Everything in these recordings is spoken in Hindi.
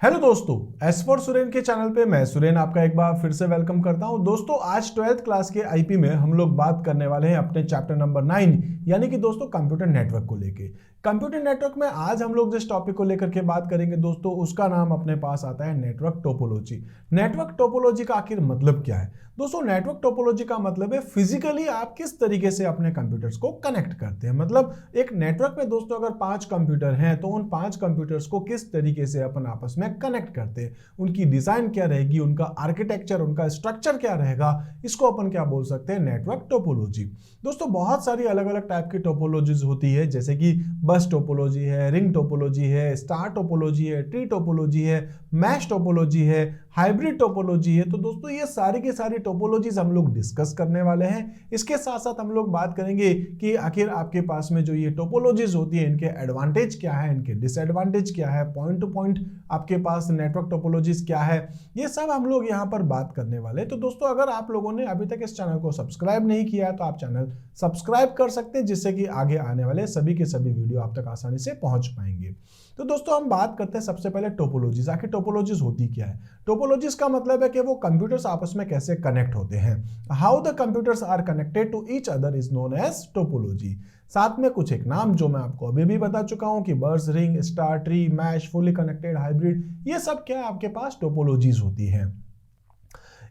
हेलो दोस्तों, एस फॉर सुरेन के चैनल पे मैं सुरेन आपका एक बार फिर से वेलकम करता हूं। दोस्तों आज 12th क्लास के आईपी में हम लोग बात करने वाले हैं अपने चैप्टर नंबर 9 यानी कि दोस्तों कंप्यूटर नेटवर्क को लेके। कंप्यूटर नेटवर्क में आज हम लोग जिस टॉपिक को लेकर के बात करेंगे दोस्तों, उसका नाम अपने पास आता है नेटवर्क टोपोलॉजी। नेटवर्क टोपोलॉजी का आखिर मतलब क्या है दोस्तों? नेटवर्क टोपोलॉजी का मतलब है फिजिकली आप किस तरीके से अपने कंप्यूटर्स को कनेक्ट करते हैं। मतलब एक नेटवर्क में दोस्तों अगर 5 कंप्यूटर हैं तो उन 5 कंप्यूटर्स को किस तरीके से अपन आपस में कनेक्ट करते हैं, उनकी डिजाइन क्या रहेगी, उनका आर्किटेक्चर, उनका स्ट्रक्चर क्या रहेगा, इसको अपन क्या बोल सकते हैं, नेटवर्क टोपोलॉजी। दोस्तों बहुत सारी अलग अलग टाइप की टोपोलॉजीज होती है, जैसे कि बस टोपोलॉजी है, रिंग टोपोलॉजी है, स्टार टोपोलॉजी है, ट्री टोपोलॉजी है, मैश टोपोलॉजी है, हाइब्रिड टोपोलॉजी है। तो दोस्तों ये सारी की सारी टोपोलॉजीज हम लोग डिस्कस करने वाले हैं। इसके साथ साथ हम लोग बात करेंगे कि आखिर आपके पास में जो ये टोपोलॉजीज होती है इनके एडवांटेज क्या है, इनके डिसएडवांटेज क्या है, पॉइंट टू पॉइंट आपके पास नेटवर्क टोपोलॉजीज क्या है, ये सब हम लोग यहाँ पर बात करने वाले हैं। तो दोस्तों अगर आप लोगों ने अभी तक इस चैनल को सब्सक्राइब नहीं किया है तो आप चैनल सब्सक्राइब कर सकते हैं, जिससे कि आगे आने वाले सभी के सभी वीडियो आप तक आसानी से पहुंच पाएंगे। तो दोस्तों हम बात करते हैं सबसे पहले टोपोलॉजीज। आखिर टोपोलॉजीज होती क्या है? टोपोलॉजीज का मतलब है कि वो कंप्यूटर्स आपस में कैसे कनेक्ट होते हैं। How the computers are connected to each other is known as topology. साथ में कुछ एक नाम जो मैं आपको अभी भी बता चुका हूं कि bus, ring, star, tree, mesh, fully connected, hybrid, ये सब क्या आपके पास टोपोलॉजीज होती हैं।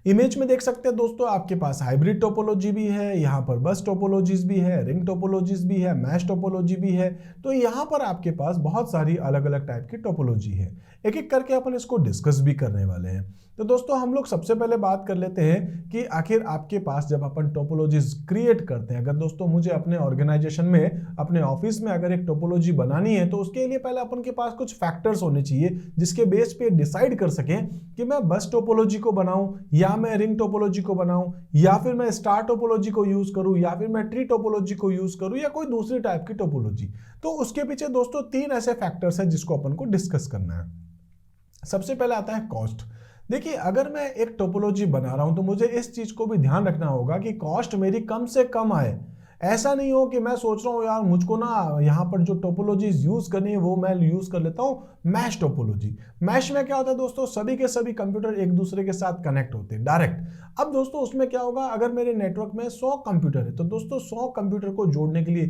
इमेज में देख सकते हैं दोस्तों आपके पास हाइब्रिड टोपोलॉजी भी है, यहाँ पर बस टोपोलॉजीज भी है, रिंग टोपोलॉजीज भी है, मैश टोपोलॉजी भी है। तो यहाँ पर आपके पास बहुत सारी अलग अलग टाइप की टोपोलॉजी है। एक एक करके अपन इसको डिस्कस भी करने वाले हैं। तो दोस्तों हम लोग सबसे पहले बात कर लेते हैं कि आखिर आपके पास जब अपन टोपोलॉजीज क्रिएट करते हैं, अगर दोस्तों मुझे अपने ऑर्गेनाइजेशन में, अपने ऑफिस में अगर एक टोपोलॉजी बनानी है तो उसके लिए पहले अपन के पास कुछ फैक्टर्स होने चाहिए जिसके बेस पे डिसाइड कर सकें कि मैं बस टोपोलॉजी को बनाऊं या मैं रिंग टोपोलॉजी को बनाऊं या फिर मैं स्टार टोपोलॉजी को यूज करूं या फिर मैं ट्री टोपोलॉजी को यूज करूं या कोई दूसरी टाइप की टोपोलॉजी। तो उसके पीछे दोस्तों 3 ऐसे फैक्टर्स हैं जिसको अपन को डिस्कस करना है। सबसे पहले आता है कॉस्ट। देखिए अगर मैं एक टोपोलॉजी बना रहा हूं तो मुझे इस चीज को भी ध्यान रखना होगा कि कॉस्ट मेरी कम से कम आए। ऐसा नहीं हो कि मैं सोच रहा हूं यार मुझको ना यहाँ पर जो टोपोलॉजीज यूज करनी है वो मैं यूज कर लेता हूं मैश टोपोलॉजी। मैश में क्या होता है दोस्तों, सभी के सभी कंप्यूटर एक दूसरे के साथ कनेक्ट होते हैं डायरेक्ट। अब दोस्तों उसमें क्या होगा, अगर मेरे नेटवर्क में 100 कंप्यूटर है तो दोस्तों 100 कंप्यूटर को जोड़ने के लिए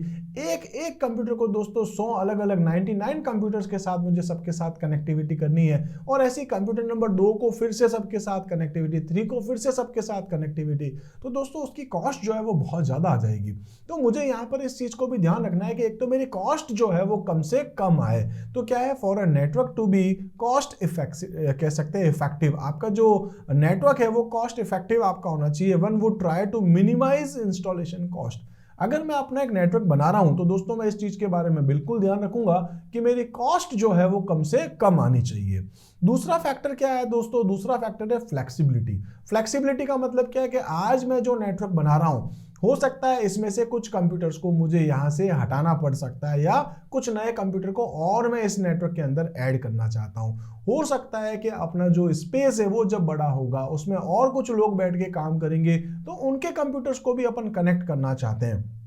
एक एक कंप्यूटर को दोस्तों 100 अलग अलग 99 कंप्यूटर्स के साथ मुझे सबके साथ कनेक्टिविटी करनी है। और ऐसी कंप्यूटर नंबर 2 को फिर से सबके साथ कनेक्टिविटी, 3 को फिर से सबके साथ कनेक्टिविटी। तो दोस्तों उसकी कॉस्ट जो है वो बहुत ज्यादा आ जाएगी। तो मुझे यहाँ पर इस चीज को भी ध्यान रखना है कि एक तो मेरी कॉस्ट जो है वो कम से कम आए। तो क्या है, for a network to be cost effective, कह सकते हैं इफेक्टिव, आपका जो नेटवर्क है वो कॉस्ट इफेक्टिव आपका होना चाहिए। One would try to minimise installation cost. अगर मैं अपना एक नेटवर्क बना रहा हूं तो दोस्तों मैं इस चीज के बारे में बिल्कुल ध्यान रखूंगा कि मेरी कॉस्ट जो है वो कम से कम आनी चाहिए। दूसरा फैक्टर क्या है दोस्तों, दूसरा फैक्टर है फ्लेक्सिबिलिटी। फ्लेक्सिबिलिटी का मतलब क्या है कि आज मैं जो नेटवर्क बना रहा हूं हो सकता है इसमें से कुछ कंप्यूटर्स को मुझे यहां से हटाना पड़ सकता है या कुछ नए कंप्यूटर को और मैं इस नेटवर्क के अंदर ऐड करना चाहता हूं। हो सकता है कि अपना जो स्पेस है वो जब बड़ा होगा उसमें और कुछ लोग बैठ के काम करेंगे तो उनके कंप्यूटर्स को भी अपन कनेक्ट करना चाहते हैं।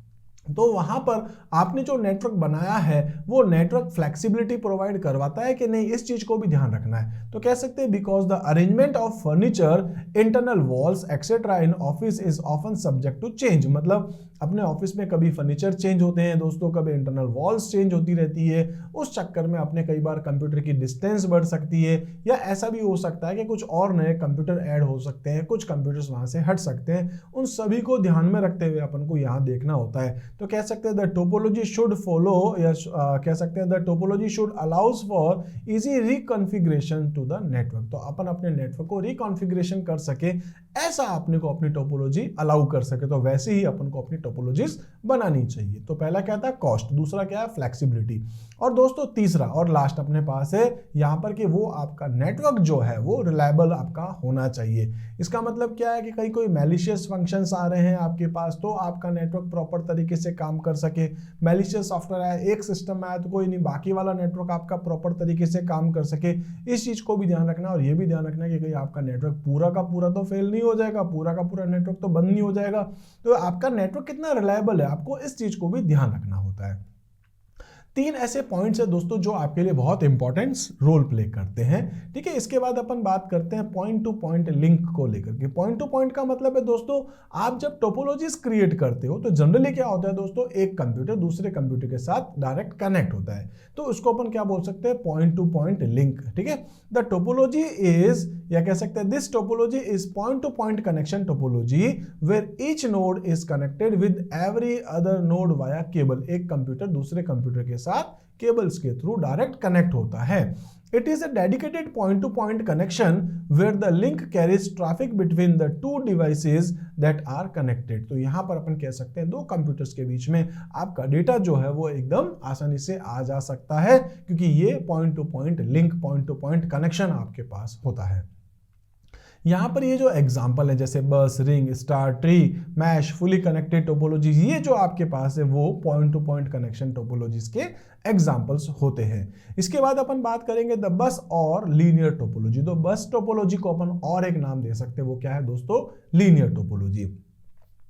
तो वहां पर आपने जो नेटवर्क बनाया है वो नेटवर्क फ्लेक्सिबिलिटी प्रोवाइड करवाता है कि नहीं, इस चीज को भी ध्यान रखना है। तो कह सकते हैं because the arrangement of furniture, internal walls etcetera in office is often subject to change. मतलब अपने ऑफिस में कभी फर्नीचर चेंज होते हैं दोस्तों, कभी इंटरनल वॉल्स चेंज होती रहती है। उस चक्कर में अपने कई बार कंप्यूटर की डिस्टेंस बढ़ सकती है या ऐसा भी हो सकता है कि कुछ और नए कंप्यूटर ऐड हो सकते हैं, कुछ कंप्यूटर्स वहां से हट सकते हैं। उन सभी को ध्यान में रखते हुए अपन को यहाँ देखना होता है। तो कह सकते हैं द टोपोलॉजी शुड फॉलो या कह सकते हैं the topology should allows for easy reconfiguration to the network. तो अपन अपने नेटवर्क को रिकॉन्फ़िगरेशन कर सके ऐसा अपने को अपनी टोपोलॉजी अलाउ कर सके, तो वैसे ही अपन को अपनी टोपोलॉजीज बनानी चाहिए। तो पहला क्या था, कॉस्ट। दूसरा क्या है, फ्लेक्सिबिलिटी। और दोस्तों तीसरा और लास्ट अपने पास है यहाँ पर कि वो आपका नेटवर्क जो है वो रिलायबल आपका होना चाहिए। इसका मतलब क्या है कि कहीं कोई मैलिशियस फंक्शंस आ रहे हैं आपके पास तो आपका नेटवर्क प्रॉपर तरीके से काम कर सके। मैलिशियस सॉफ्टवेयर आया, एक सिस्टम में आया तो कोई नहीं, बाकी वाला नेटवर्क आपका प्रॉपर तरीके से काम कर सके। इस चीज को भी ध्यान रखना और ये भी ध्यान रखना कि कहीं आपका नेटवर्क पूरा का पूरा तो फेल नहीं हो जाएगा, पूरा का पूरा नेटवर्क तो बंद नहीं हो जाएगा। तो आपका नेटवर्क कितना रिलायबल है, आपको इस चीज को भी ध्यान रखना होता है। तीन ऐसे पॉइंट्स है दोस्तों जो आपके लिए बहुत इंपॉर्टेंट रोल प्ले करते हैं। ठीक है, इसके बाद अपन बात करते हैं पॉइंट टू पॉइंट लिंक को लेकर के। पॉइंट टू पॉइंट का मतलब है दोस्तों, आप जब टोपोलॉजीज क्रिएट करते हो तो जनरली क्या होता है दोस्तों, एक कंप्यूटर दूसरे कंप्यूटर के साथ डायरेक्ट कनेक्ट होता है, तो उसको अपन क्या बोल सकते हैं, पॉइंट टू पॉइंट लिंक। ठीक है, द टोपोलॉजी इज, या कह सकते हैं this topology is point to point connection topology where each node is connected with every other node via cable. एक कंप्यूटर दूसरे कंप्यूटर के साथ केबल्स के थ्रू डायरेक्ट कनेक्ट होता है। It is a dedicated point-to-point connection where the link carries traffic between the two devices that are connected। तो यहाँ पर अपन कह सकते हैं दो कंप्यूटर्स के बीच में आपका डेटा जो है वो एकदम आसानी से आ जा सकता है, क्योंकि ये point to point link, point to point connection आपके पास होता है। यहाँ पर ये जो एग्जाम्पल है जैसे bus, ring, star, tree, mesh, fully connected topologies, ये जो आपके पास है वो point to point connection topologies के एग्जाम्पल्स होते हैं। इसके बाद अपन बात करेंगे द बस और लीनियर टोपोलॉजी। तो बस टोपोलॉजी को अपन और एक नाम दे सकते हैं, वो क्या है दोस्तों, लीनियर टोपोलॉजी।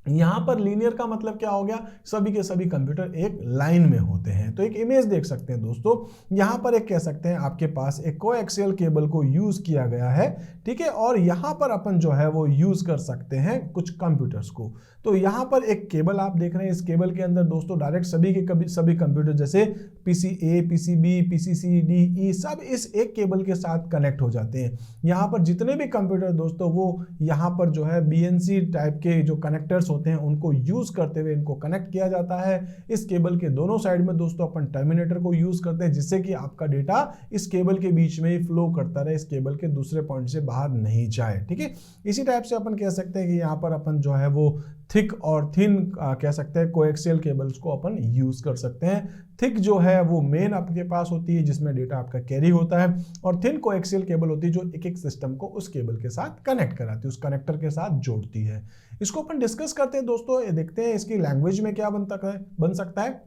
यहां पर लीनियर का मतलब क्या हो गया, सभी के सभी कंप्यूटर एक लाइन में होते हैं। तो एक इमेज देख सकते हैं दोस्तों, यहां पर एक कह सकते हैं आपके पास एक कोएक्सियल केबल को यूज किया गया है। ठीक है, और यहां पर अपन जो है वो यूज कर सकते हैं कुछ कंप्यूटर्स को। तो यहां पर एक केबल आप देख रहे हैं, इस केबल के अंदर दोस्तों डायरेक्ट सभी कंप्यूटर जैसे पीसी ए, पीसी बी, पीसी सी, डी, ई सब इस एक केबल के साथ कनेक्ट हो जाते हैं। यहां पर जितने भी कंप्यूटर दोस्तों वो यहां पर जो है बीएनसी टाइप के जो कनेक्टर्स होते हैं उनको यूज करते हुए इनको कनेक्ट किया जाता है। इस केबल के दोनों साइड में दोस्तों अपन टर्मिनेटर को यूज करते हैं, जिससे कि आपका डेटा इस केबल के बीच में ही फ्लो करता रहे, इस केबल के दूसरे पॉइंट से बाहर नहीं जाए। ठीक है, इसी टाइप से अपन कह सकते हैं कि यहाँ पर अपन जो है वो थिक और थिन कह सकते हैं कोएक्सियल केबल्स को अपन यूज कर सकते हैं। थिक जो है वो मेन आपके पास होती है जिसमें डेटा आपका कैरी होता है, और थिन कोएक्सियल केबल होती है जो एक एक सिस्टम को उस केबल के साथ कनेक्ट कराती है, उस कनेक्टर के साथ जोड़ती है। इसको अपन डिस्कस करते हैं दोस्तों, ये देखते हैं इसकी लैंग्वेज में क्या बन सकता है।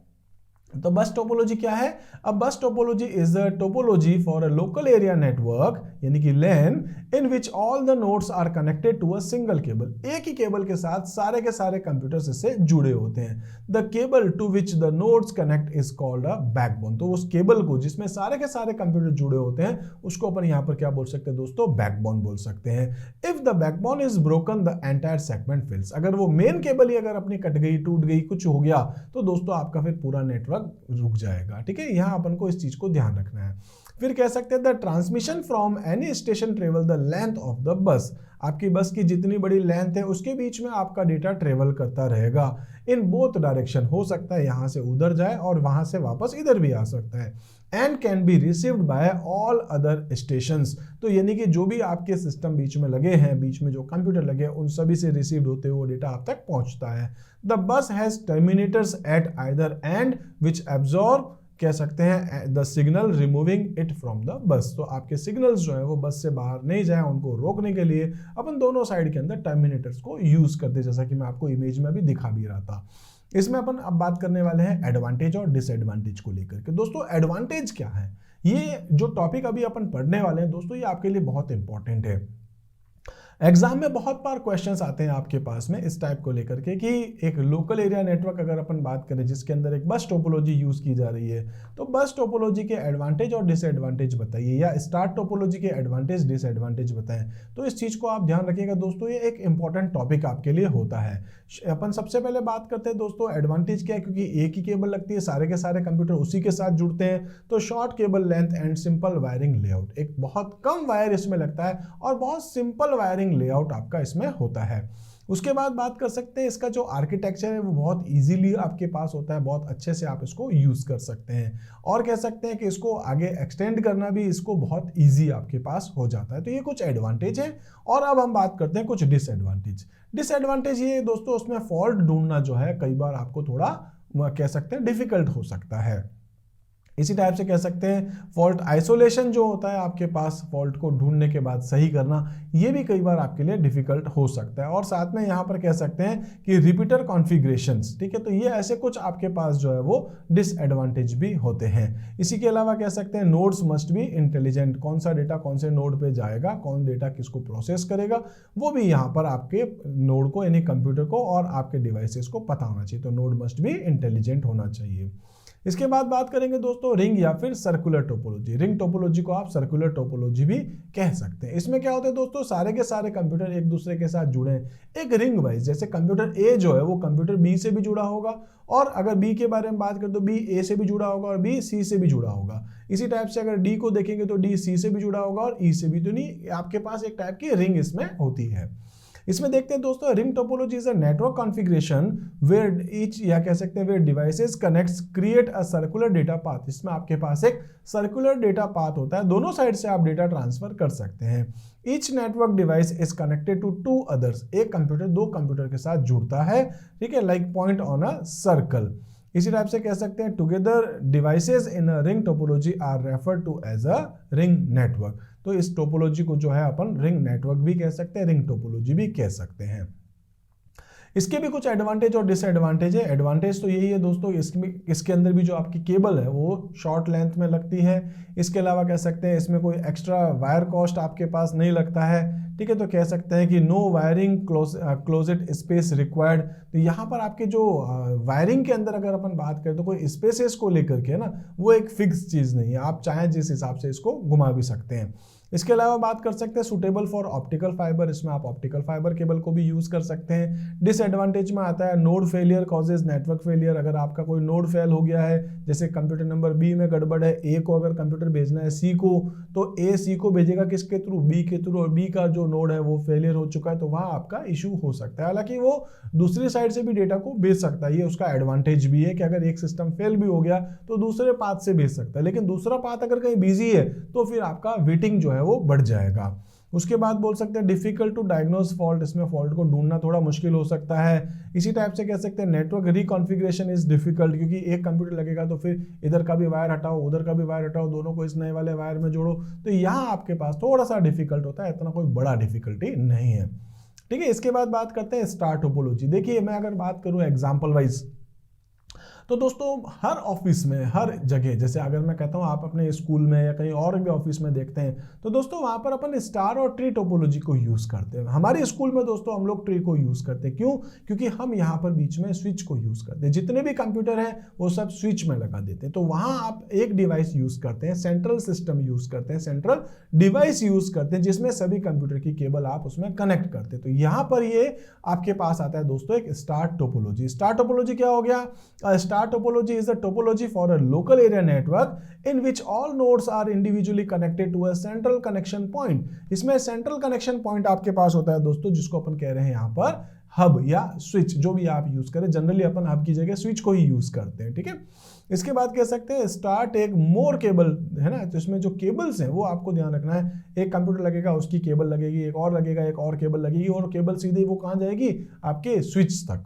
तो बस टोपोलॉजी क्या है, अब bus topology is a topology for a local area network यानी कि LAN in which all the nodes are connected to a single cable. एक ही केबल के साथ सारे के सारे कंप्यूटर्स इससे जुड़े होते हैं। The cable to which the nodes connect is called a backbone. तो उस केबल को जिसमें सारे के सारे कंप्यूटर जुड़े होते हैं उसको अपन यहाँ पर क्या बोल सकते हैं दोस्तों, बैकबोन बोल सकते हैं। If the backbone is broken the entire segment fails. अगर वो मेन केबल ही अगर अपनी कट गई, टूट गई, कुछ हो गया तो दोस्तों आपका फिर पूरा नेटवर्क रुक जाएगा। ठीक है, यहां अपन को इस चीज को ध्यान रखना है। फिर कह सकते हैं the transmission from any station travel the length of the bus. आपकी बस की जितनी बड़ी लेंथ है उसके बीच में आपका डेटा ट्रेवल करता रहेगा इन बोथ डायरेक्शन। हो सकता है यहां से उधर जाए और वहां से वापस इधर भी आ सकता है। And can be received by all other stations. तो यानी कि जो भी आपके सिस्टम बीच में लगे हैं, बीच में जो कंप्यूटर लगे हैं, उन सभी से रिसीव्ड होते हुए डेटा आप तक पहुंचता है। The bus has terminators at either end which absorb, कह सकते हैं the signal removing it from the bus. तो आपके सिग्नल्स जो है वो बस से बाहर नहीं जाए, उनको रोकने के लिए अपन दोनों साइड के अंदर टर्मिनेटर्स को यूज करते, जैसा कि मैं आपको इमेज में भी दिखा भी रहा था। इसमें अपन अब बात करने वाले हैं एडवांटेज और डिसएडवांटेज को लेकर के। दोस्तों एडवांटेज क्या है, ये जो टॉपिक अभी अपन पढ़ने वाले हैं दोस्तों ये आपके लिए बहुत इंपॉर्टेंट है। एग्जाम में बहुत बार क्वेश्चंस आते हैं आपके पास में इस टाइप को लेकर के कि एक लोकल एरिया नेटवर्क अगर अपन बात करें जिसके अंदर एक बस टोपोलॉजी यूज की जा रही है, तो बस टोपोलॉजी के एडवांटेज और डिसएडवांटेज बताइए, या स्टार टोपोलॉजी के एडवांटेज डिसएडवांटेज बताएं। तो इस चीज को आप ध्यान रखिएगा दोस्तों, ये एक इंपॉर्टेंट टॉपिक आपके लिए होता है। अपन सबसे पहले बात करते हैं दोस्तों एडवांटेज क्या है, क्योंकि एक ही केबल लगती है, सारे के सारे कंप्यूटर उसी के साथ जुड़ते हैं। तो short cable length and simple wiring layout, एक बहुत कम वायर इसमें लगता है और बहुत सिंपल वायरिंग लेआउट आपका इसमें होता है। उसके बाद बात कर सकते हैं इसका जो आर्किटेक्चर है वो बहुत इजीली आपके पास होता है, बहुत अच्छे से आप इसको यूज कर सकते हैं, और कह सकते हैं कि इसको आगे एक्सटेंड करना भी इसको बहुत इजी आपके पास हो जाता है। तो ये कुछ एडवांटेज है। और अब हम बात करते हैं कुछ डिसएडवांटेज। डिसएडवांटेज ये दोस्तों उसमें फॉल्ट ढूंढना जो है कई बार आपको थोड़ा कह सकते हैं डिफिकल्ट हो सकता है। इसी टाइप से कह सकते हैं फॉल्ट आइसोलेशन जो होता है आपके पास, फॉल्ट को ढूंढने के बाद सही करना, ये भी कई बार आपके लिए डिफिकल्ट हो सकता है। और साथ में यहाँ पर कह सकते हैं कि रिपीटर कॉन्फ़िगरेशंस, ठीक है, तो ये ऐसे कुछ आपके पास जो है वो डिसएडवांटेज भी होते हैं। इसी के अलावा कह सकते हैं नोड्स मस्ट बी इंटेलिजेंट, कौन सा डेटा कौन से नोड पे जाएगा, कौन डेटा किसको प्रोसेस करेगा, वो भी यहाँ पर आपके नोड को यानी कंप्यूटर को और आपके डिवाइसेस को पता होना चाहिए। तो नोड मस्ट बी इंटेलिजेंट होना चाहिए। इसके बाद बात करेंगे दोस्तों रिंग या फिर सर्कुलर टोपोलॉजी। रिंग टोपोलॉजी को आप सर्कुलर टोपोलॉजी भी कह सकते हैं। इसमें क्या होता है दोस्तों, सारे के सारे कंप्यूटर एक दूसरे के साथ जुड़े हैं एक रिंग वाइज। जैसे कंप्यूटर ए जो है वो कंप्यूटर बी से भी जुड़ा होगा, और अगर बी के बारे में बात करें तो बी ए से भी जुड़ा होगा और बी सी से भी जुड़ा होगा। इसी टाइप से अगर डी को देखेंगे तो डी सी से भी जुड़ा होगा और ई से भी। तो नहीं, आपके पास एक टाइप की रिंग इसमें होती है। इसमें देखते हैं दोस्तों, ring topology is a network configuration where each, या कह सकते हैं where devices connects create a circular data path. इसमें आपके पास एक सर्कुलर डेटा पाथ होता है, दोनों साइड से आप डेटा ट्रांसफर कर सकते हैं। Each network device is connected to two others. एक कंप्यूटर दो कंप्यूटर के साथ जुड़ता है, ठीक है, like point on a circle. इसी टाइप से कह सकते हैं together devices in a ring topology are referred to as a ring network. तो इस टोपोलॉजी को जो है अपन रिंग नेटवर्क भी कह सकते हैं, रिंग टोपोलॉजी भी कह सकते हैं। इसके भी कुछ एडवांटेज और डिसएडवांटेज है। एडवांटेज तो यही है दोस्तों, इसके अंदर भी जो आपकी केबल है वो शॉर्ट लेंथ में लगती है। इसके अलावा कह सकते हैं इसमें कोई एक्स्ट्रा वायर कॉस्ट आपके पास नहीं लगता है, ठीक है। तो कह सकते हैं कि no wiring closet space required. तो यहाँ पर आपके जो वायरिंग के अंदर अगर अपन बात करें तो कोई स्पेसेस को लेकर के ना, वो एक फिक्स चीज़ नहीं है, आप चाहें जिस हिसाब से इसको घुमा भी सकते हैं। इसके अलावा बात कर सकते हैं सुटेबल फॉर ऑप्टिकल फाइबर। इसमें आप ऑप्टिकल फाइबर केबल को भी यूज कर सकते हैं। डिसएडवांटेज में आता है node failure causes network failure. अगर आपका कोई नोड फेल हो गया है, जैसे कंप्यूटर नंबर बी में गड़बड़ है, ए को अगर कंप्यूटर भेजना है सी को, तो ए सी को भेजेगा किसके थ्रू, बी के थ्रू, और बी का जो नोड है वो फेलियर हो चुका है, तो वहां आपका इशू हो सकता है। हालांकि वो दूसरी साइड से भी डेटा को भेज सकता है, ये उसका एडवांटेज भी है कि अगर एक सिस्टम फेल भी हो गया तो दूसरे पाथ से भेज सकता है। लेकिन दूसरा पाथ अगर कहीं बिजी है तो फिर आपका वेटिंग जो है वो बढ़ जाएगा। उसके बाद बोल सकते हैं डिफिकल्ट टू डायग्नोज फॉल्ट। इसमें फॉल्ट को ढूंढना थोड़ा मुश्किल हो सकता है। इसी टाइप से कह सकते हैं नेटवर्क रिकॉन्फ़िगरेशन इज डिफिकल्ट, क्योंकि एक कंप्यूटर लगेगा तो फिर इधर का भी वायर हटाओ उधर का भी वायर हटाओ, दोनों को इस नए वाले वायर में जोड़ो, तो यहाँ आपके पास थोड़ा सा डिफिकल्ट होता है, इतना कोई बड़ा डिफिकल्टी नहीं है, ठीक है। इसके बाद बात करते हैं स्टार टोपोलॉजी। देखिए मैं अगर बात करूं एग्जांपल वाइज, तो दोस्तों हर ऑफिस में हर जगह, जैसे अगर मैं कहता हूँ आप अपने स्कूल में या कहीं और भी ऑफिस में देखते हैं, तो दोस्तों वहां पर अपन स्टार और ट्री टोपोलॉजी को यूज करते हैं। हमारे स्कूल में दोस्तों हम लोग ट्री को यूज करते हैं। क्यों? क्योंकि हम यहाँ पर बीच में स्विच को यूज करते हैं। जितने भी कंप्यूटर हैं वो सब स्विच में लगा देते हैं। तो वहां आप एक डिवाइस यूज करते हैं, सेंट्रल सिस्टम यूज करते हैं, सेंट्रल डिवाइस यूज करते हैं, जिसमें सभी कंप्यूटर की केबल आप उसमें कनेक्ट करते हैं। तो यहाँ पर ये आपके पास आता है दोस्तों एक स्टार टोपोलॉजी। स्टार टोपोलॉजी क्या हो गया? Star topology is a topology for a local area network in which all nodes are individually connected to a central connection point। इसमें central connection point आपके पास होता है दोस्तों, जिसको अपन कह रहे हैं यहाँ पर हब या स्विच, जो भी आप यूज करें। जनरली अपन हब की जगह स्विच को ही यूज करते हैं, ठीक है। इसके बाद कह सकते हैं स्टार्ट एक मोर केबल है ना, तो इसमें जो केबल्स हैं वो आपको ध्यान रखना है। एक कंप्यूटर लगेगा उसकी केबल लगेगी, एक और लगेगा एक और केबल लगेगी, और केबल सीधे वो कहाँ जाएगी? आपके स्विच तक।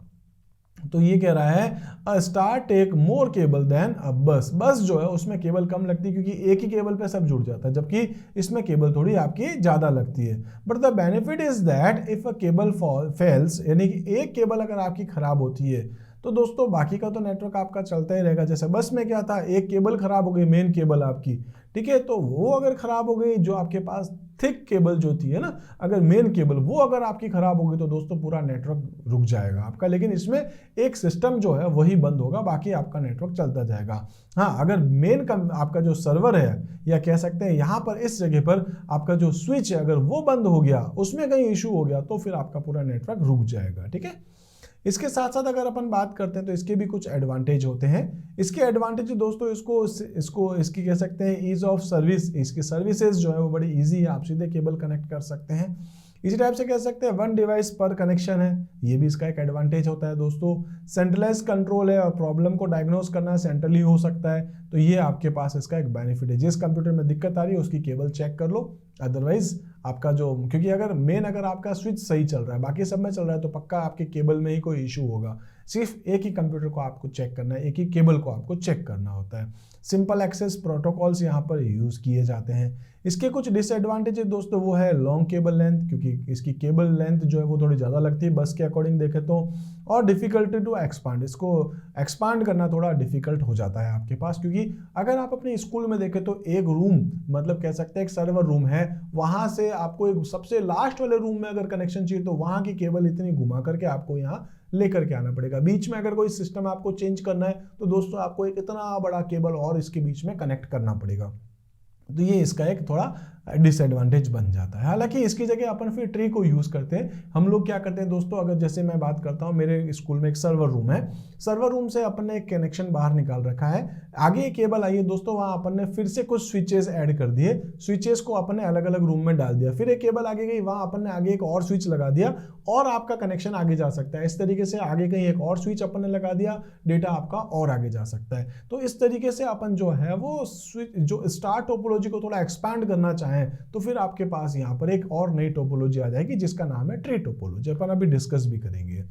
तो ये कह रहा है star take more cable than a bus. Bus जो है उसमें केबल कम लगती है, क्योंकि एक ही केबल पे सब जुड़ जाता है, जबकि इसमें केबल थोड़ी आपकी ज्यादा लगती है। But the benefit is that if a cable fails, यानी कि एक केबल अगर आपकी खराब होती है तो दोस्तों बाकी का तो नेटवर्क आपका चलता ही रहेगा। जैसे बस में क्या था, एक केबल खराब हो गई, मेन केबल आपकी, ठीक है, तो वो अगर खराब हो गई, जो आपके पास थिक केबल जो थी है ना, अगर मेन केबल वो अगर आपकी खराब हो गई तो दोस्तों पूरा नेटवर्क रुक जाएगा आपका। लेकिन इसमें एक सिस्टम जो है वही बंद होगा, बाकी आपका नेटवर्क चलता जाएगा। हाँ, अगर मेन आपका जो सर्वर है, या कह सकते हैं यहाँ पर इस जगह पर आपका जो स्विच है, अगर वो बंद हो गया, उसमें कहीं इशू हो गया, तो फिर आपका पूरा नेटवर्क रुक जाएगा, ठीक है। इसके साथ साथ अगर अपन बात करते हैं तो इसके भी कुछ एडवांटेज होते हैं। इसके एडवांटेज दोस्तों इसकी कह सकते हैं ईज ऑफ सर्विस। इसकी सर्विसेज जो है वो बड़ी इजी है, आप सीधे केबल कनेक्ट कर सकते हैं। इसी टाइप से कह सकते हैं वन डिवाइस पर कनेक्शन है, ये भी इसका एक एडवांटेज होता है दोस्तों। सेंट्रलाइज कंट्रोल है, और प्रॉब्लम को डायग्नोस करना सेंट्रली हो सकता है, तो ये आपके पास इसका एक बेनिफिट है। जिस कंप्यूटर में दिक्कत आ रही है उसकी केबल चेक कर लो, अदरवाइज आपका जो, क्योंकि अगर आपका स्विच सही चल रहा है, बाकी सब में चल रहा है, तो पक्का आपके केबल में ही कोई इशू होगा। सिर्फ एक ही कंप्यूटर को आपको चेक करना है, एक ही केबल को आपको चेक करना होता है। सिंपल एक्सेस प्रोटोकॉल्स यहाँ पर यूज किए जाते हैं। इसके कुछ डिसएडवांटेजेस दोस्तों वो है लॉन्ग केबल लेंथ, क्योंकि इसकी केबल लेंथ जो है वो थोड़ी ज़्यादा लगती है बस के अकॉर्डिंग देखें तो, और डिफिकल्टी टू एक्सपांड, इसको एक्सपांड करना थोड़ा डिफिकल्ट हो जाता है आपके पास, क्योंकि अगर आप अपने स्कूल में देखें तो एक रूम मतलब कह सकते हैं एक सर्वर रूम है, वहां से आपको एक सबसे लास्ट वाले रूम में अगर कनेक्शन चाहिए तो वहां की केबल इतनी घुमा करके आपको यहाँ लेकर के आना पड़ेगा। बीच में अगर कोई सिस्टम आपको चेंज करना है तो दोस्तों आपको एक इतना बड़ा केबल और इसके बीच में कनेक्ट करना पड़ेगा, तो ये इसका एक थोड़ा डिसएडवांटेज बन जाता है। हालांकि इसकी जगह अपन फिर ट्री को यूज करते हैं। हम लोग क्या करते हैं दोस्तों, अगर जैसे मैं बात करता हूँ, मेरे स्कूल में एक सर्वर रूम है, सर्वर रूम से अपन ने एक कनेक्शन बाहर निकाल रखा है, आगे एक केबल आई है दोस्तों, वहां अपन ने फिर से कुछ स्विचेस ऐड कर दिए, स्विचेस को अपन ने अलग अलग रूम में डाल दिया, फिर एक केबल आगे गई, वहां अपन ने आगे एक और स्विच लगा दिया और आपका कनेक्शन आगे जा सकता है। इस तरीके से आगे कहीं एक और स्विच अपन ने लगा दिया, डेटा आपका और आगे जा सकता है। तो इस तरीके से अपन जो है वो स्विच जो स्टार टोपोलॉजी को थोड़ा एक्सपैंड करना चाहें तो फिर आपके पास यहाँ पर एक और नई टोपोलॉजी आ जाएगी जिसका नाम है ट्री टोपोलॉजी, अपन अभी डिस्कस भी करेंगे।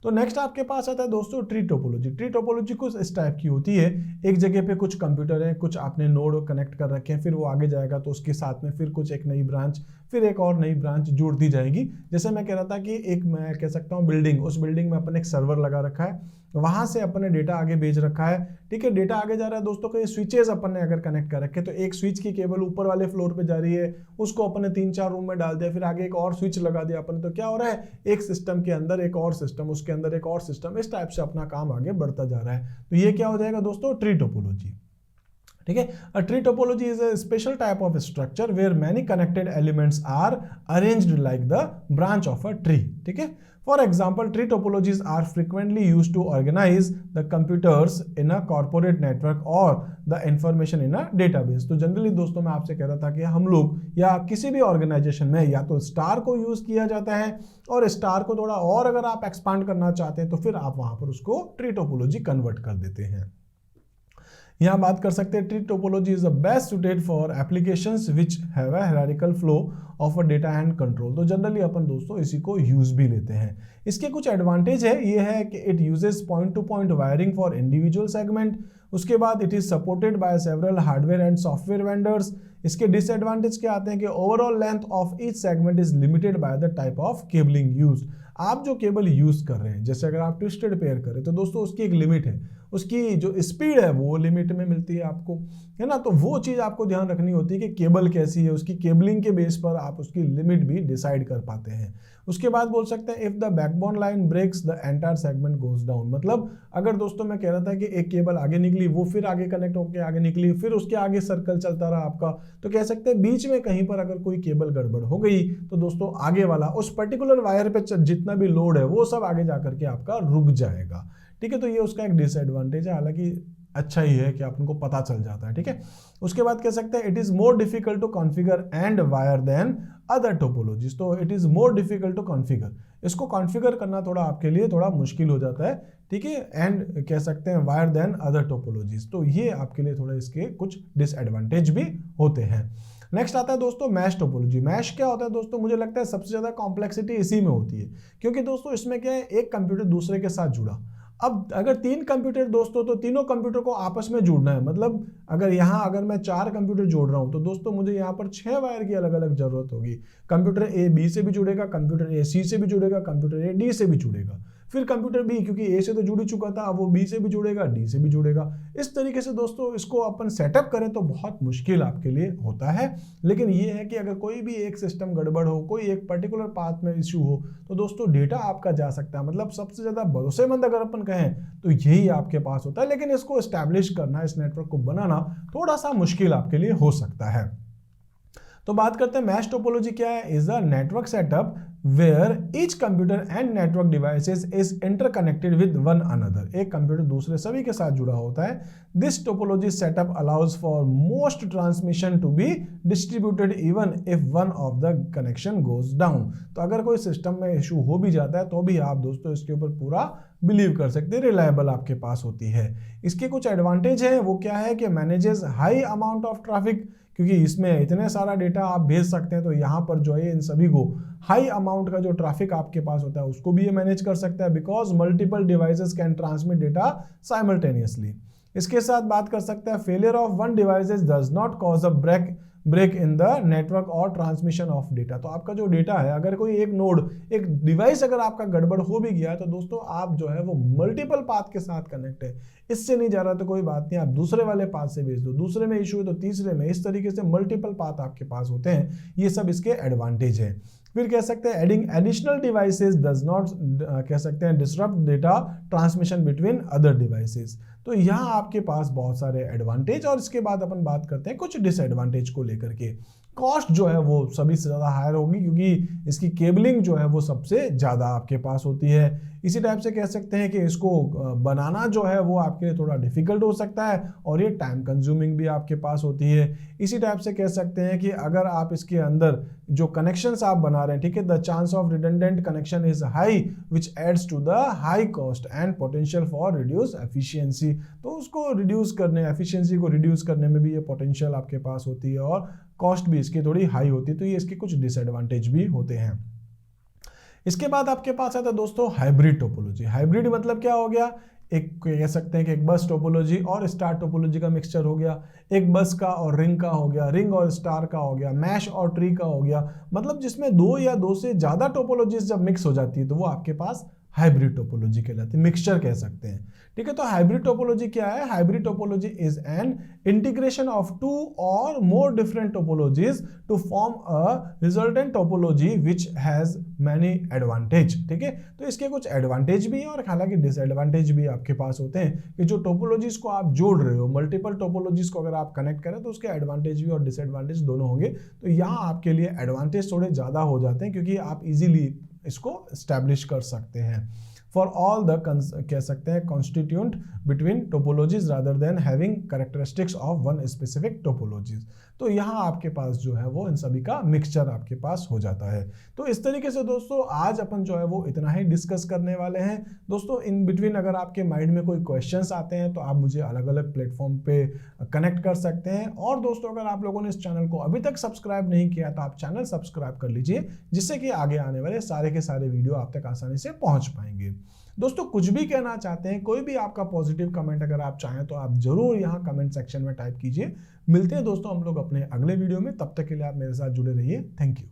तो नेक्स्ट आपके पास आता है दोस्तों ट्री टोपोलॉजी। ट्री टोपोलॉजी कुछ इस टाइप की होती है, एक जगह पे कुछ कंप्यूटर है, कुछ आपने नोड कनेक्ट कर रखे हैं, फिर वो आगे जाएगा तो उसके साथ में फिर कुछ एक नई ब्रांच, फिर एक और नई ब्रांच जोड़ दी जाएगी। जैसे मैं कह रहा था कि एक मैं कह सकता हूँ बिल्डिंग, उस बिल्डिंग में अपन एक सर्वर लगा रखा है, वहां से अपन ने डेटा आगे भेज रखा है, ठीक है, डेटा आगे जा रहा है दोस्तों, कई स्विचेस अपन ने अगर कनेक्ट कर रखे तो एक स्विच की केबल ऊपर वाले फ्लोर पे जा रही है, उसको अपन ने 3-4 रूम में डाल दिया, फिर आगे एक और स्विच लगा दिया अपन ने, तो क्या हो रहा है, एक सिस्टम के अंदर एक और सिस्टम, उसके अंदर एक और सिस्टम, इस टाइप से अपना काम आगे बढ़ता जा रहा है। तो ये क्या हो जाएगा दोस्तों, ट्री टोपोलॉजी, ठीक है। A tree topology is a special type of structure where many connected elements are arranged like the branch of a tree, ठीक है। For example, tree topologies are frequently used to organize the computers in a corporate network or the information in a database। तो जनरली दोस्तों मैं आपसे कह रहा था कि हम लोग या किसी भी ऑर्गेनाइजेशन में या तो स्टार को यूज किया जाता है, और स्टार को थोड़ा और अगर आप एक्सपांड करना चाहते हैं तो फिर आप वहां पर उसको ट्री टोपोलॉजी कन्वर्ट कर देते हैं। यहाँ बात कर सकते हैं tree topology is the best suited for applications which have a hierarchical flow of a data and control. तो जनरली अपन दोस्तों इसी को यूज भी लेते हैं। इसके कुछ एडवांटेज है, ये है कि it uses point to point wiring for individual segment, उसके बाद it is supported by several hardware and software vendors. इसके डिसएडवांटेज क्या आते हैं कि overall length of each segment is limited by the type of cabling use. आप जो केबल यूज कर रहे हैं, जैसे अगर आप ट्विस्टेड पेयर करें तो दोस्तों उसकी एक लिमिट है, उसकी जो स्पीड है वो लिमिट में मिलती है आपको, है ना। तो वो चीज़ आपको ध्यान रखनी होती है कि केबल कैसी है, उसकी केबलिंग के बेस पर आप उसकी लिमिट भी डिसाइड कर पाते हैं। उसके बाद बोल सकते हैं if the backbone line breaks the entire segment goes down. मतलब अगर दोस्तों मैं कह रहा था कि एक केबल आगे निकली, वो फिर आगे कनेक्ट होकर आगे निकली, फिर उसके आगे सर्कल चलता रहा आपका, तो कह सकते हैं बीच में कहीं पर अगर कोई केबल गड़बड़ हो गई तो दोस्तों आगे वाला उस पर्टिकुलर वायर पे जितना भी लोड है वो सब आगे जाकर के आपका रुक जाएगा, ठीक है। तो ये उसका एक डिसएडवांटेज है, हालांकि अच्छा ही है कि आपको पता चल जाता है, ठीक है। उसके बाद कह सकते हैं it is more difficult to configure and wire than other topologies. तो it is more difficult to configure, इसको कॉन्फ़िगर करना थोड़ा आपके लिए थोड़ा मुश्किल हो जाता है, ठीक है। एंड कह सकते हैं वायर देन अदर टोपोलॉजीज, तो ये आपके लिए थोड़ा इसके कुछ डिसएडवांटेज भी होते हैं। नेक्स्ट आता है दोस्तों मैश टोपोलॉजी। मैश क्या होता है दोस्तों, मुझे लगता है सबसे ज्यादा कॉम्प्लेक्सिटी इसी में होती है, क्योंकि दोस्तों इसमें क्या है, एक कंप्यूटर दूसरे के साथ जुड़ा। अब अगर 3 कंप्यूटर दोस्तों, तो तीनों कंप्यूटर को आपस में जोड़ना है, मतलब अगर मैं 4 कंप्यूटर जोड़ रहा हूं तो दोस्तों मुझे यहाँ पर 6 वायर की अलग अलग जरूरत होगी। कंप्यूटर ए बी से भी जुड़ेगा, कंप्यूटर ए सी से भी जुड़ेगा, कंप्यूटर ए डी से भी जुड़ेगा, फिर कंप्यूटर बी क्योंकि ए से तो जुड़ चुका था, अब वो बी से भी जुड़ेगा, डी से भी जुड़ेगा। इस तरीके से दोस्तों इसको अपन सेटअप करें तो बहुत मुश्किल आपके लिए होता है। लेकिन ये है कि अगर कोई भी एक सिस्टम गड़बड़ हो, कोई एक पर्टिकुलर पाथ में इश्यू हो, तो दोस्तों डेटा आपका जा सकता है। मतलब सबसे ज़्यादा भरोसेमंद अगर अपन कहें तो यही आपके पास होता है, लेकिन इसको एस्टैब्लिश करना, इस नेटवर्क को बनाना थोड़ा सा मुश्किल आपके लिए हो सकता है। तो बात करते हैं मैश टोपोलॉजी क्या है। Is a network setup where each computer and network devices is interconnected with one another. एक कंप्यूटर दूसरे सभी के साथ जुड़ा होता है। This topology setup allows for most transmission to be distributed even if one of the connection goes down. तो अगर कोई सिस्टम में इशू हो भी जाता है तो भी आप दोस्तों इसके ऊपर पूरा बिलीव कर सकते हैं, रिलायबल आपके पास होती है। इसके कुछ एडवांटेज है, वो क्या है कि manages high amount of traffic, क्योंकि इसमें इतने सारा डेटा आप भेज सकते हैं, तो यहाँ पर जो है इन सभी को हाई अमाउंट का जो ट्रैफिक आपके पास होता है उसको भी ये मैनेज कर सकता है, because multiple devices can transmit data simultaneously. इसके साथ बात कर सकते हैं failure of one devices does not cause a break break in the network और ट्रांसमिशन ऑफ डेटा। तो आपका जो डेटा है, अगर कोई एक नोड, एक डिवाइस अगर आपका गड़बड़ हो भी गया तो दोस्तों आप जो है वो मल्टीपल पाथ के साथ कनेक्ट है, इससे नहीं जा रहा तो कोई बात नहीं, आप दूसरे वाले पाथ से भेज दो, दूसरे में इशू है तो तीसरे में, इस तरीके से मल्टीपल पाथ आपके पास होते हैं। ये सब इसके एडवांटेज है। फिर कह सकते हैं adding additional devices does not कह सकते हैं disrupt data transmission between other devices. तो यहाँ आपके पास बहुत सारे एडवांटेज, और इसके बाद अपन बात करते हैं कुछ डिसएडवांटेज को लेकर के। कॉस्ट जो है वो सभी से ज़्यादा हायर होगी, क्योंकि इसकी केबलिंग जो है वो सबसे ज़्यादा आपके पास होती है। इसी टाइप से कह सकते हैं कि इसको बनाना जो है वो आपके लिए थोड़ा डिफिकल्ट हो सकता है, और ये टाइम कंज्यूमिंग भी आपके पास होती है। इसी टाइप से कह सकते हैं कि अगर आप इसके अंदर जो कनेक्शंस आप बना रहे हैं, ठीक है, the chance of redundant connection is high which adds to the high cost and potential for reduce efficiency. तो उसको रिड्यूस करने, एफिशिएंसी को रिड्यूस करने में भी ये पोटेंशियल आपके पास होती है, और कॉस्ट भी इसकी थोड़ी हाई होती है। तो ये इसके कुछ डिसएडवांटेज भी होते हैं। इसके बाद आपके पास आता है दोस्तों हाइब्रिड टोपोलॉजी। हाइब्रिड मतलब क्या हो गया, एक कह सकते हैं कि एक बस टोपोलॉजी और स्टार टोपोलॉजी का मिक्सचर हो गया, एक बस का और रिंग का हो गया, रिंग और स्टार का हो गया, मैश और ट्री का हो गया। मतलब जिसमें दो या दो से ज्यादा टोपोलॉजीज जब मिक्स हो जाती है तो वो आपके पास हाइब्रिड टोपोलॉजी कहलाती है, मिक्सचर कह सकते हैं। ठीक है, तो हाइब्रिड टोपोलॉजी क्या है? Hybrid topology is an integration of two or more different topologies to form a resultant topology which has many advantage. ठीक है, तो इसके कुछ एडवांटेज भी हैं और हालांकि डिसएडवांटेज भी आपके पास होते हैं कि जो टोपोलॉजीज को आप जोड़ रहे हो, मल्टीपल टोपोलॉजीज को अगर आप कनेक्ट करें तो उसके एडवांटेज भी और डिसएडवांटेज दोनों होंगे। तो यहाँ आपके लिए एडवांटेज थोड़े ज्यादा हो जाते हैं क्योंकि आप इजीली इसको स्टैब्लिश कर सकते हैं। फॉर ऑल द कह सकते हैं constituent between topologies rather than having characteristics of one specific topologies. तो यहाँ आपके पास जो है वो इन सभी का मिक्सचर आपके पास हो जाता है। तो इस तरीके से दोस्तों आज अपन जो है वो इतना ही डिस्कस करने वाले हैं। दोस्तों इन बिटवीन अगर आपके माइंड में कोई क्वेश्चंस आते हैं तो आप मुझे अलग अलग प्लेटफॉर्म पे कनेक्ट कर सकते हैं। और दोस्तों अगर आप लोगों ने इस चैनल को अभी तक सब्सक्राइब नहीं किया तो आप चैनल सब्सक्राइब कर लीजिए, जिससे कि आगे आने वाले सारे के सारे वीडियो आप तक आसानी से पहुंच पाएंगे। दोस्तों कुछ भी कहना चाहते हैं, कोई भी आपका पॉजिटिव कमेंट अगर आप चाहें तो आप जरूर यहाँ कमेंट सेक्शन में टाइप कीजिए। मिलते हैं दोस्तों हम लोग अपने अगले वीडियो में, तब तक के लिए आप मेरे साथ जुड़े रहिए। Thank you.